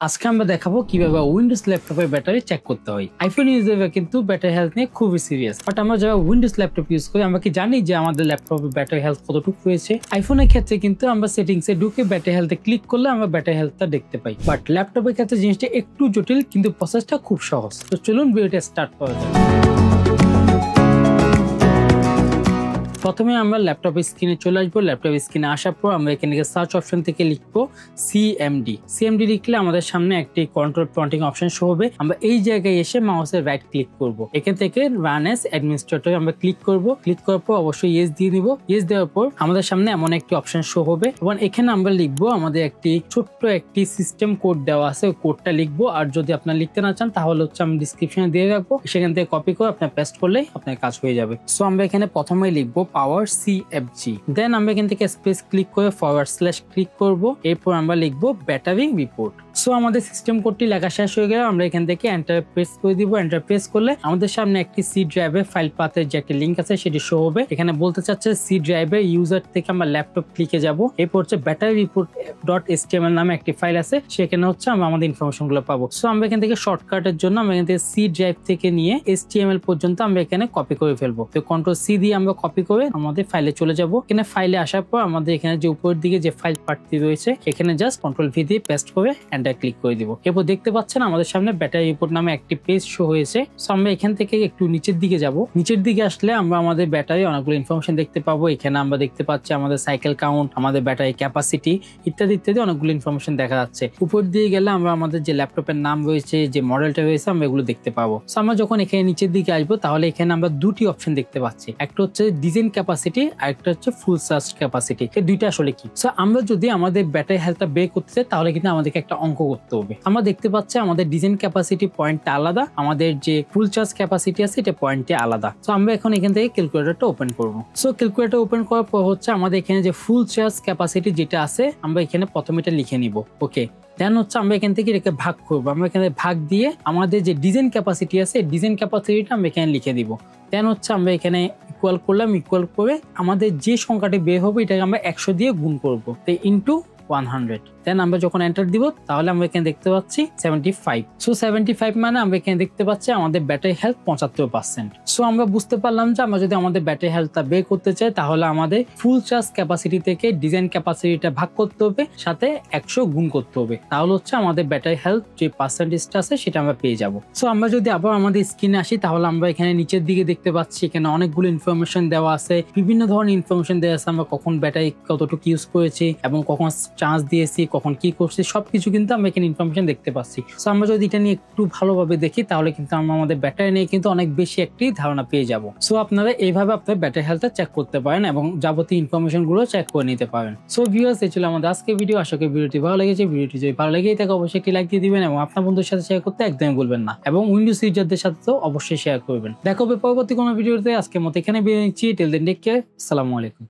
আজকে আমরা দেখাবো কিভাবে উইন্ডোজ ল্যাপটপের ব্যাটারি চেক করতে হয়। আইফোন ইউজাররা কিন্তু ব্যাটারি হেলথ নিয়ে খুবই সিরিয়াস, বাট আমরা যারা উইন্ডোজ ল্যাপটপ ইউজ করি আমরা কি জানি যে আমাদের ল্যাপটপের ব্যাটারি হেলথ কতটুকু রয়েছে? আইফোনের ক্ষেত্রে কিন্তু আমরা সেটিংসে ঢুকে ব্যাটারি হেলথে ক্লিক করলে আমরা ব্যাটারি হেলথটা দেখতে পাই, বাট ল্যাপটপের ক্ষেত্রে জিনিসটা একটু জটিল, কিন্তু প্রসেসটা খুব সহজ। তো চলুন ভিডিওটা স্টার্ট করা যাক। প্রথমে আমরা ল্যাপটপ স্ক্রিনে চলে আসবো। ল্যাপটপ স্ক্রিনে আসার পর আমরা এখানে সার্চ অপশন থেকে লিখবো সিএমডি লিখলে আমাদের সামনে একটি কন্ট্রোল প্রম্পটিং অপশন শো হবে। আমরা এই জায়গায় এসে মাউসের রাইট ক্লিক করব। এখান থেকে রান অ্যাজ অ্যাডমিনিস্ট্রেটর আমরা ক্লিক করব। ক্লিক করার পর অবশ্যই ইয়েস দিয়ে দিব। ইয়েস দেওয়ার পর আমাদের সামনে এমন একটি অপশন শো হবে এবং এখানে আমরা লিখবো আমাদের একটি ছোট্ট একটি সিস্টেম কোড দেওয়া আছে, ওই কোডটা লিখবো। আর যদি আপনার লিখতে না চান তাহলে আমি ডিসক্রিপশনে দিয়ে রাখবো, সেখান থেকে কপি করে আপনার পেস্ট করলেই আপনার কাজ হয়ে যাবে। সো আমরা এখানে প্রথমেই লিখবো পাওয়ার সিএফজি, দেন আমরা এখান থেকে স্পেস ক্লিক করে ফরওয়ার্ড / ক্লিক করব। এরপর আমরা লিখবো ব্যাটারি রিপোর্ট। সো আমাদের সিস্টেম কোডটি লেখা শেষ হয়ে গেলে আমরা এখান থেকে এন্টার প্রেস করে দিব। এন্টার প্রেস করলে আমাদের সামনে একটি সি ড্রাইভের ফাইল পাথের যে একটা লিঙ্ক আছে সেটি শো হবে। এখানে বলতে চাচ্ছে সি ড্রাইভের ইউজার থেকে আমরা ল্যাপটপ ক্লিকে যাব। এরপর হচ্ছে ব্যাটারি রিপোর্ট .html নামে একটি ফাইল আছে, সেখানে হচ্ছে আমরা আমাদের ইনফরমেশন গুলো পাবো। সো আমরা এখান থেকে শর্টকাটের জন্য আমরা এখান থেকে সি ড্রাইভ থেকে নিয়ে HTML পর্যন্ত আমরা এখানে কপি করে ফেলবো। তো কন্ট্রোল সি দিয়ে আমরা কপি করে আমাদের ফাইলে চলে যাব। এখানে ফাইলে আসার পর আমাদের এখানে যে উপরের দিকে যে ফাইল পার্টটি রয়েছে এখানে জাস্ট কন্ট্রোল ভি দিয়ে পেস্ট করে এন্টার ক্লিক করে দিব। এরপর দেখতে পাচ্ছেন আমাদের সামনে ব্যাটারি রিপোর্ট নামে একটি পেজ শো হয়েছে। সো আমরা এখান থেকে একটু নিচের দিকে যাব। নিচের দিকে আসলে আমরা আমাদের ব্যাটারি অনেকগুলো ইনফরমেশন দেখতে পাবো। এখানে আমরা দেখতে পাচ্ছি আমাদের সাইকেল কাউন্ট, আমাদের ব্যাটারি ক্যাপাসিটি ইত্যাদি ইত্যাদি অনেকগুলো ইনফরমেশন দেখা যাচ্ছে। উপর দিয়ে গেলে আমরা আমাদের যে ল্যাপটপের নাম রয়েছে, যে মডেলটা রয়েছে, আমরা এগুলো দেখতে পাবো। সো আমরা যখন এখানে নিচের দিকে আসবো তাহলে এখানে আমরা দুটি অপশন দেখতে পাচ্ছি, একটা হচ্ছে ডিজাইন ক্যাপাসিটি আর একটা হচ্ছে ফুল চার্জ ক্যাপাসিটি। এই দুইটা আসলে কি? সো আমরা যদি আমাদের ব্যাটারি হেলথটা বের করতে চাই তাহলে কিন্তু আমাদেরকে একটা অঙ্ক করতে হবে। আমরা দেখতে পাচ্ছি আমাদের ডিজাইন ক্যাপাসিটি পয়েন্টটা আলাদা, আমাদের যে ফুল চার্জ ক্যাপাসিটি আছে এটা পয়েন্টে আলাদা। সো আমরা এখন এখান থেকে ক্যালকুলেটরটা ওপেন করব। সো ক্যালকুলেটর ওপেন করার পর হচ্ছে আমাদের এখানে যে ফুল চার্জ ক্যাপাসিটি যেটা আছে আমরা এখানে প্রথমে এটা লিখে নিব। ওকে, দেন হচ্ছে আমরা এখান থেকে এটাকে ভাগ করবো। আমরা এখানে ভাগ দিয়ে আমাদের যে ডিজাইন ক্যাপাসিটি আছে ডিজাইন ক্যাপাসিটিটা আমরা এখানে লিখে দিব। দেন হচ্ছে আমরা এখানে ইকুয়াল করলাম, ইকুয়াল করে আমাদের যে সংখ্যাটি বের হবে এটাকে আমরা 100 দিয়ে গুণ করবো, তো ইন্টু 100। দেন আমরা যখন এন্টার দিব তাহলে আমরা এখানে দেখতে পাচ্ছি 75। সো 75 মানে আমরা এখানে দেখতে পাচ্ছি আমাদের ব্যাটারি হেলথ 75%। সো আমরা বুঝতে পারলাম যে আমরা যদি আমাদের ব্যাটারি হেলথটা বের করতে চাই তাহলে আমাদের ফুল চার্জ ক্যাপাসিটি থেকে ডিজাইন ক্যাপাসিটিটা ভাগ করতে হবে, সাথে 100 গুণ করতে হবে, তাহলে হচ্ছে আমাদের ব্যাটারি হেলথ যে পার্সেন্টেজটা আছে সেটা আমরা পেয়ে যাব। সো আমরা যদি আবার আমাদের স্ক্রিনে আসি তাহলে আমরা এখানে নিচের দিকে দেখতে পাচ্ছি এখানে অনেকগুলো ইনফরমেশন দেওয়া আছে, বিভিন্ন ধরনের ইনফরমেশন দেওয়া আছে। আমরা কখন ব্যাটারি কতটুকু ইউজ করেছি এবং কখন চার্জ দিয়েছি, কখন কি করছি, সবকিছু কিন্তু আমরা এখানে ইনফরমেশন দেখতে পাচ্ছি। সো আমরা যদি এটা নিয়ে একটু ভালোভাবে দেখি তাহলে কিন্তু আমরা আমাদের ব্যাটারি নিয়ে কিন্তু অনেক বেশি একটি ধারণা পেয়ে যাব। সো আপনারা এইভাবে আপনার ব্যাটারি হেলথটা চেক করতে পারেন এবং যাবতীয় ইনফরমেশন গুলো চেক করে নিতে পারেন। সো ভিউয়ার্স, এই ছিল আমাদের আজকের ভিডিও। আশা করি ভিডিওটি ভালো লেগেছে। ভিডিওটি যদি ভালো লেগেই থাকে অবশ্যই একটি লাইক দিয়ে দিবেন এবং আপনার বন্ধুদের সাথে শেয়ার করতে একদমই ভুলবেন না, এবং উইন্ডোজ ইউজারদের সাথে তো অবশ্যই শেয়ার করবেন। দেখা হবে পরবর্তী কোনো ভিডিওতে। আজকের মতো এখানে বিদায় নিচ্ছি। Till then take care. আসসালামু আলাইকুম।